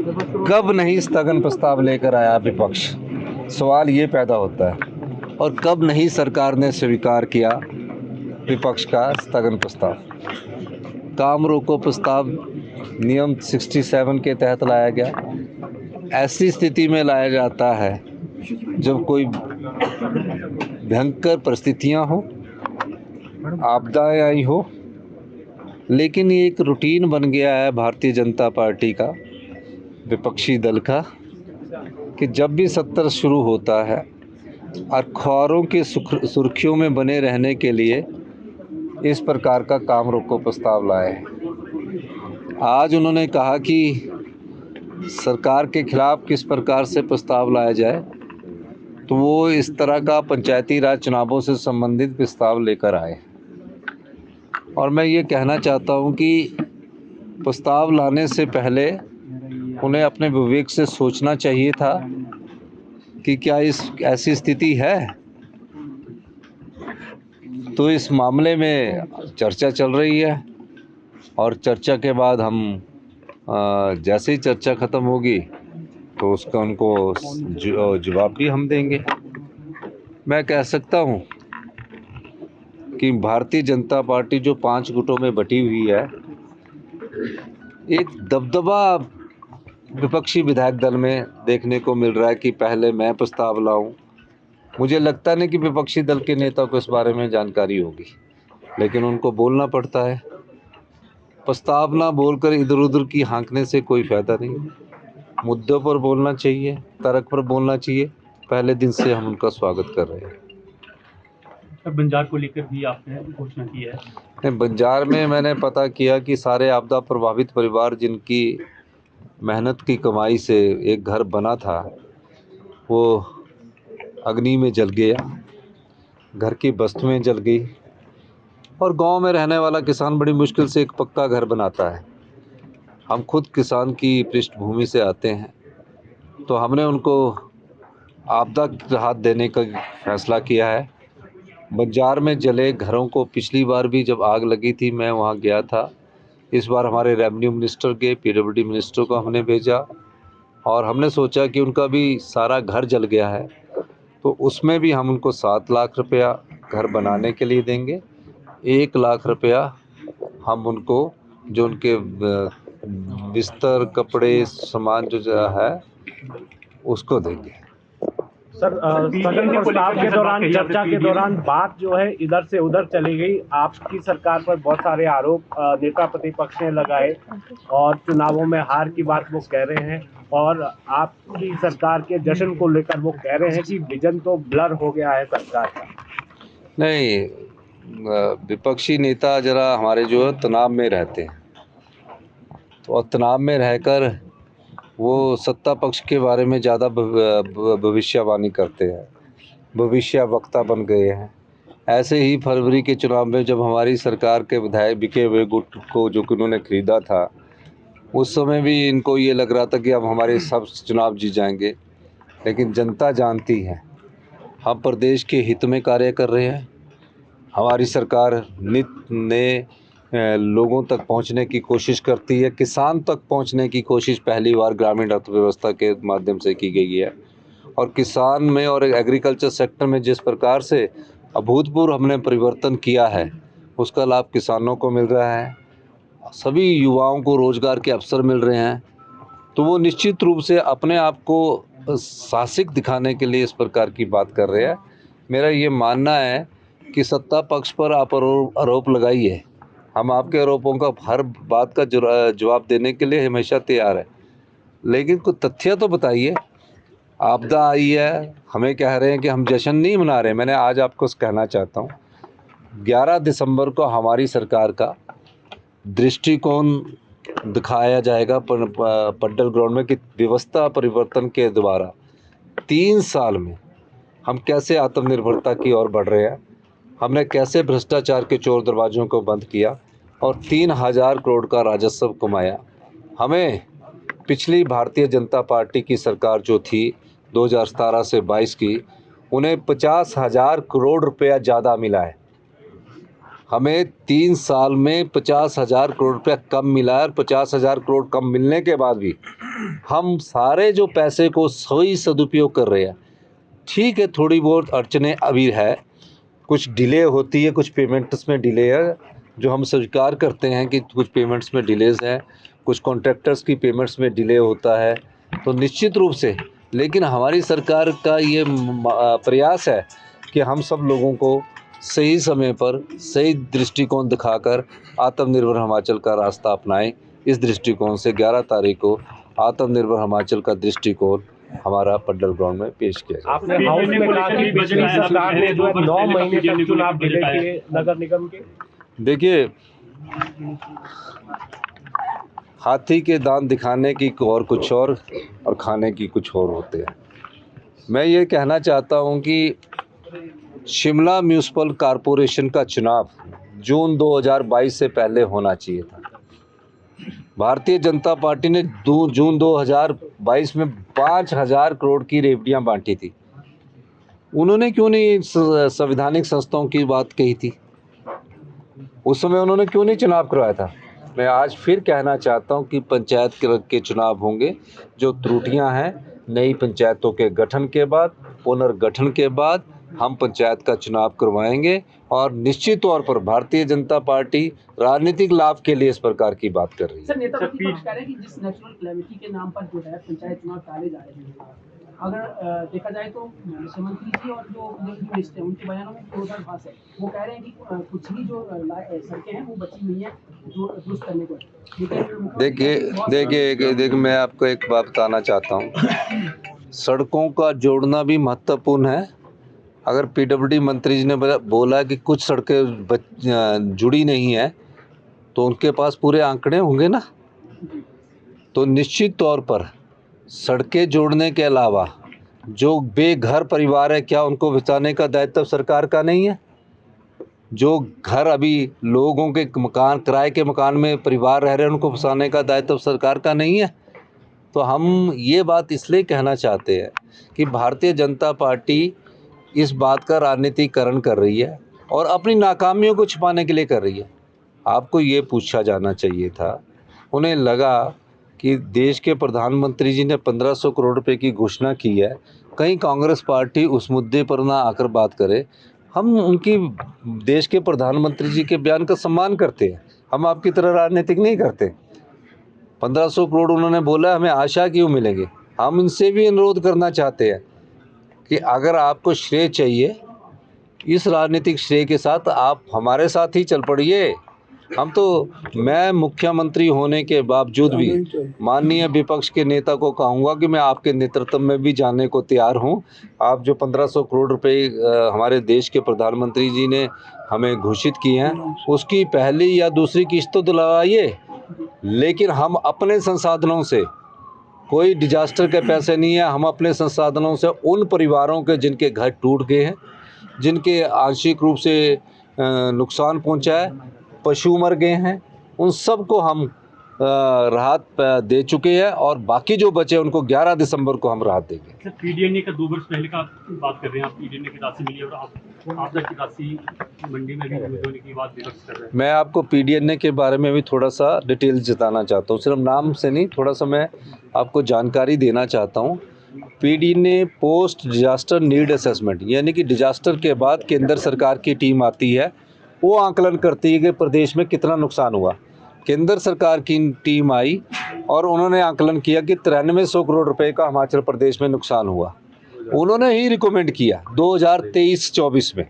कब नहीं स्थगन प्रस्ताव लेकर आया विपक्ष, सवाल ये पैदा होता है। और कब नहीं सरकार ने स्वीकार किया विपक्ष का स्थगन प्रस्ताव। काम रोको प्रस्ताव नियम 67 के तहत लाया गया। ऐसी स्थिति में लाया जाता है जब कोई भयंकर परिस्थितियां हो, आपदाएं आई हो। लेकिन ये एक रूटीन बन गया है भारतीय जनता पार्टी का, विपक्षी दल का, कि जब भी सत्र शुरू होता है अखबारों की सुर्खियों में बने रहने के लिए इस प्रकार का काम रोको प्रस्ताव लाए। आज उन्होंने कहा कि सरकार के खिलाफ किस प्रकार से प्रस्ताव लाया जाए, तो वो इस तरह का पंचायती राज चुनावों से संबंधित प्रस्ताव लेकर आए। और मैं ये कहना चाहता हूँ कि प्रस्ताव लाने से पहले उन्हें अपने विवेक से सोचना चाहिए था कि क्या ऐसी स्थिति है। तो इस मामले में चर्चा चल रही है और चर्चा के बाद हम जैसे ही चर्चा ख़त्म होगी तो उसका उनको जवाब भी हम देंगे। मैं कह सकता हूँ कि भारतीय जनता पार्टी जो 5 गुटों में बटी हुई है, एक दबदबा विपक्षी विधायक दल में देखने को मिल रहा है कि पहले मैं प्रस्ताव लाऊं। मुझे लगता नहीं कि विपक्षी दल के नेता को इस बारे में जानकारी होगी, लेकिन उनको बोलना पड़ता है। प्रस्ताव ना बोलकर इधर उधर की हाँकने से कोई फ़ायदा नहीं। मुद्दों पर बोलना चाहिए, तर्क पर बोलना चाहिए। पहले दिन से हम उनका स्वागत कर रहे हैं। बंजार को लेकर भी आपने घोषणा की है? नहीं, बंजार में मैंने पता किया कि सारे आपदा प्रभावित परिवार जिनकी मेहनत की कमाई से एक घर बना था वो अग्नि में जल गया, घर की वस्तुएं जल गई। और गांव में रहने वाला किसान बड़ी मुश्किल से एक पक्का घर बनाता है। हम खुद किसान की पृष्ठभूमि से आते हैं, तो हमने उनको आपदा की राहत देने का फैसला किया है। बंजार में जले घरों को पिछली बार भी जब आग लगी थी मैं वहाँ गया था। इस बार हमारे रेवेन्यू मिनिस्टर के पीडब्ल्यूडी मिनिस्टर को हमने भेजा और हमने सोचा कि उनका भी सारा घर जल गया है, तो उसमें भी हम उनको 7 लाख रुपया घर बनाने के लिए देंगे। 1 लाख रुपया हम उनको जो उनके बिस्तर, कपड़े, सामान जो है उसको देंगे। सर, स्थगन प्रस्ताव के दौरान, चर्चा के दौरान बात जो है इधर से उधर चली गई। आपकी सरकार पर बहुत सारे आरोप नेता प्रतिपक्ष ने लगाए और चुनावों में हार की बात वो कह रहे हैं, और आपकी सरकार के जश्न को लेकर वो कह रहे हैं कि विजन तो ब्लर हो गया है सरकार का। नहीं, विपक्षी नेता जरा हमारे जो है तनाव में रहते हैं, तो और तनाव में रहकर वो सत्ता पक्ष के बारे में ज़्यादा भविष्यवाणी करते हैं, भविष्य वक्ता बन गए हैं। ऐसे ही फरवरी के चुनाव में जब हमारी सरकार के विधायक बिके हुए गुट को जो कि उन्होंने ख़रीदा था, उस समय भी इनको ये लग रहा था कि अब हमारे सब चुनाव जीत जाएंगे। लेकिन जनता जानती है हम प्रदेश के हित में कार्य कर रहे हैं। हमारी सरकार नित्य नए लोगों तक पहुंचने की कोशिश करती है। किसान तक पहुंचने की कोशिश पहली बार ग्रामीण अर्थव्यवस्था के माध्यम से की गई है। और किसान में और एग्रीकल्चर सेक्टर में जिस प्रकार से अभूतपूर्व हमने परिवर्तन किया है, उसका लाभ किसानों को मिल रहा है। सभी युवाओं को रोज़गार के अवसर मिल रहे हैं। तो वो निश्चित रूप से अपने आप को साहसिक दिखाने के लिए इस प्रकार की बात कर रहे हैं। मेरा ये मानना है कि सत्ता पक्ष पर आप आरोप लगाइए, हम आपके आरोपों का हर बात का जवाब देने के लिए हमेशा तैयार है, लेकिन कुछ तथ्य तो बताइए। आपदा आई है, हमें कह रहे हैं कि हम जश्न नहीं मना रहे। मैंने आज आपको कहना चाहता हूँ 11 दिसंबर को हमारी सरकार का दृष्टिकोण दिखाया जाएगा पड्डल ग्राउंड में कि व्यवस्था परिवर्तन के द्वारा 3 साल में हम कैसे आत्मनिर्भरता की ओर बढ़ रहे हैं, हमने कैसे भ्रष्टाचार के चोर दरवाजों को बंद किया और 3000 करोड़ का राजस्व कमाया। हमें पिछली भारतीय जनता पार्टी की सरकार जो थी 2017 से 22 की, उन्हें 50,000 करोड़ रुपया ज़्यादा मिला है। हमें 3 साल में 50,000 करोड़ रुपया कम मिला है और 50,000 करोड़ कम मिलने के बाद भी हम सारे जो पैसे को सही सदुपयोग कर रहे हैं। ठीक है, थोड़ी बहुत अड़चने अभी है, कुछ डिले होती है, कुछ पेमेंट्स में डिले है, जो हम स्वीकार करते हैं कि कुछ पेमेंट्स में डिलेज़ हैं, कुछ कॉन्ट्रैक्टर्स की पेमेंट्स में डिले होता है, तो निश्चित रूप से, लेकिन हमारी सरकार का ये प्रयास है कि हम सब लोगों को सही समय पर सही दृष्टिकोण दिखाकर आत्मनिर्भर हिमाचल का रास्ता अपनाएं। इस दृष्टिकोण से 11 तारीख को आत्मनिर्भर हिमाचल का दृष्टिकोण हमारा पड्डल ग्राउंड में पेश किया जाएगा। आपने हाउस में कहा कि पिछली सरकार ने जो है 9 महीने तक चुनाव डिले किए नगर निगम के। देखिए, हाथी के दांत दिखाने की और कुछ और खाने की कुछ और होते हैं। मैं ये कहना चाहता हूँ कि शिमला म्यूनिसिपल कॉरपोरेशन का चुनाव जून 2022 से पहले होना चाहिए था। भारतीय जनता पार्टी ने जून 2022 में 5,000 करोड़ की रेवड़ियाँ बांटी थी। उन्होंने क्यों नहीं संवैधानिक संस्थाओं की बात कही थी? उस समय उन्होंने क्यों नहीं चुनाव करवाया था? मैं आज फिर कहना चाहता हूं कि पंचायत के चुनाव होंगे। जो त्रुटियां हैं, नई पंचायतों के गठन के बाद, पुनर्गठन के बाद हम पंचायत का चुनाव करवाएंगे और निश्चित तौर पर भारतीय जनता पार्टी राजनीतिक लाभ के लिए इस प्रकार की बात कर रही है। सर, नेता प्रतिपक्ष कह रहे हैं कि जिस नेचुरल कैलेमिटी के नाम पर जो है पंचायत चुनाव टाले जा रहे हैं, अगर देखा जाए तो मुख्यमंत्री जी और जो मिनिस्टर हैं उनके बयानों में विरोधाभास है। वो कह रहे हैं कि कुछ ही जो सड़कें हैं वो बची हुई हैं जो दुरुस्त करने को। देखिए, मैं आपको एक बात बताना चाहता हूँ। सड़कों का जोड़ना भी महत्वपूर्ण है। अगर पीडब्ल्यूडी मंत्री जी ने बोला कि कुछ सड़कें जुड़ी नहीं है, तो उनके पास पूरे आंकड़े होंगे ना। तो निश्चित तौर पर सड़कें जोड़ने के अलावा जो बेघर परिवार है, क्या उनको बचाने का दायित्व सरकार का नहीं है? जो घर अभी लोगों के मकान, किराए के मकान में परिवार रह रहे हैं, उनको बचाने का दायित्व सरकार का नहीं है? तो हम ये बात इसलिए कहना चाहते हैं कि भारतीय जनता पार्टी इस बात का राजनीतिकरण कर रही है और अपनी नाकामियों को छिपाने के लिए कर रही है। आपको ये पूछा जाना चाहिए था। उन्हें लगा कि देश के प्रधानमंत्री जी ने 1500 करोड़ रुपए की घोषणा की है, कहीं कांग्रेस पार्टी उस मुद्दे पर ना आकर बात करे। हम उनकी देश के प्रधानमंत्री जी के बयान का सम्मान करते हैं, हम आपकी तरह राजनीतिक नहीं करते। 1500 करोड़ उन्होंने बोला, हमें आशा क्यों मिलेंगे? हम इनसे भी अनुरोध करना चाहते हैं कि अगर आपको श्रेय चाहिए, इस राजनीतिक श्रेय के साथ आप हमारे साथ ही चल पड़िए। मैं मुख्यमंत्री होने के बावजूद भी माननीय विपक्ष के नेता को कहूँगा कि मैं आपके नेतृत्व में भी जाने को तैयार हूँ। आप जो 1500 करोड़ रुपए हमारे देश के प्रधानमंत्री जी ने हमें घोषित किए हैं, उसकी पहली या दूसरी किस्त तो दिलवाइए, लेकिन हम अपने संसाधनों से, कोई डिजास्टर के पैसे नहीं है, हम अपने संसाधनों से उन परिवारों के जिनके घर टूट गए हैं, जिनके आंशिक रूप से नुकसान पहुंचा है, पशु मर गए हैं, उन सब को हम राहत दे चुके हैं और बाकी जो बचे उनको 11 दिसंबर को हम राहत देंगे। सर, पीडीएनए का 2 वर्ष पहले का बात कर रहे हैं आप। पीडीएनए की राशि मिली और आपदा की राशि मंडी में भी यूज होने की बात विपक्ष कर रहे हैं। मैं आपको पीडीएनए के बारे में भी थोड़ा सा डिटेल जताना चाहता हूँ, सिर्फ नाम से नहीं, थोड़ा सा मैं आपको जानकारी देना चाहता हूँ। PDNA post disaster need assessment, यानी कि डिजास्टर के बाद केंद्र सरकार की टीम आती है, वो आंकलन करती है कि प्रदेश में कितना नुकसान हुआ। केंद्र सरकार की टीम आई और उन्होंने आंकलन किया कि 9300 करोड़ रुपए का हिमाचल प्रदेश में नुकसान हुआ। उन्होंने ही रिकमेंड किया 2023-24 में,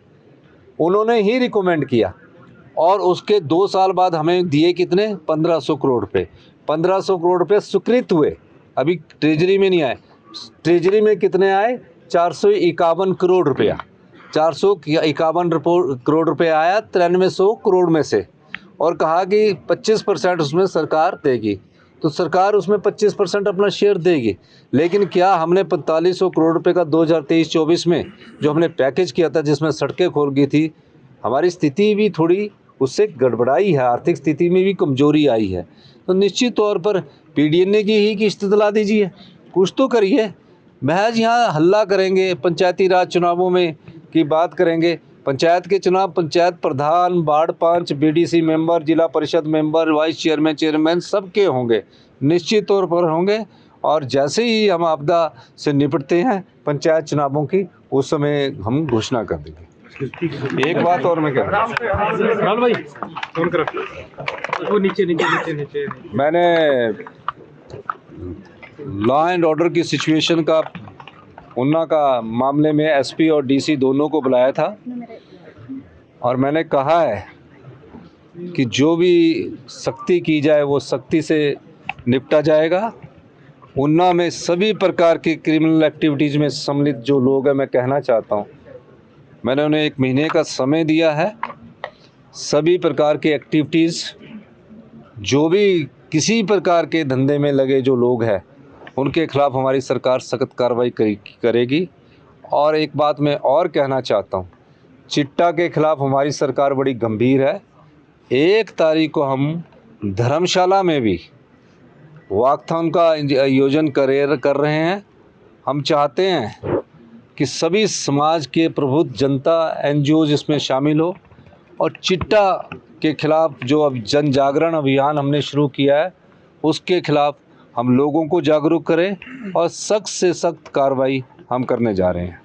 उन्होंने ही रिकमेंड किया और उसके 2 साल बाद हमें दिए कितने? 1500 करोड़ रुपये। 1500 करोड़ रुपये स्वीकृत हुए, अभी ट्रेजरी में नहीं आए। ट्रेजरी में कितने आए? 451 करोड़ रुपया। 451 करोड़ रुपये आया 9300 करोड़ में से, और कहा कि 25% उसमें सरकार देगी, तो सरकार उसमें 25% अपना शेयर देगी। लेकिन क्या हमने 4500 करोड़ रुपए का 2023-24 में जो हमने पैकेज किया था, जिसमें सड़कें खोल गई थी, हमारी स्थिति भी थोड़ी उससे गड़बड़ाई है, आर्थिक स्थिति में भी कमजोरी आई है। तो निश्चित तौर पर पीडीएनए की ही किस्त दिला दीजिए, कुछ तो करिए। महज यहाँ हल्ला करेंगे, पंचायती राज चुनावों में की बात करेंगे। पंचायत के चुनाव पंचायत प्रधान, वार्ड पंच, बीडीसी मेंबर, जिला परिषद मेंबर, वाइस चेयरमैन, चेयरमैन सबके होंगे, निश्चित तौर पर होंगे। और जैसे ही हम आपदा से निपटते हैं पंचायत चुनावों की, उस समय हम घोषणा कर देंगे। एक बात और मैं कह रहा हूँ, राहुल भाई फोन करो, वो नीचे मैंने लॉ एंड ऑर्डर की सिचुएशन का उन्ना का मामले में एसपी और डीसी दोनों को बुलाया था और मैंने कहा है कि जो भी सख्ती की जाए वो सख्ती से निपटा जाएगा। उन्ना में सभी प्रकार की क्रिमिनल एक्टिविटीज़ में सम्मिलित जो लोग हैं, मैं कहना चाहता हूँ, मैंने उन्हें 1 महीने का समय दिया है। सभी प्रकार की एक्टिविटीज़, जो भी किसी प्रकार के धंधे में लगे जो लोग हैं, उनके खिलाफ़ हमारी सरकार सख्त कार्रवाई करेगी। और एक बात मैं और कहना चाहता हूँ, चिट्टा के खिलाफ़ हमारी सरकार बड़ी गंभीर है। 1 तारीख को हम धर्मशाला में भी वॉकथॉन का आयोजन कर रहे हैं। हम चाहते हैं कि सभी समाज के प्रबुद्ध जनता, एनजीओज इसमें शामिल हो और चिट्टा के खिलाफ़ जो अब जन जागरण अभियान हमने शुरू किया है, उसके खिलाफ़ हम लोगों को जागरूक करें और सख्त से सख्त कार्रवाई हम करने जा रहे हैं।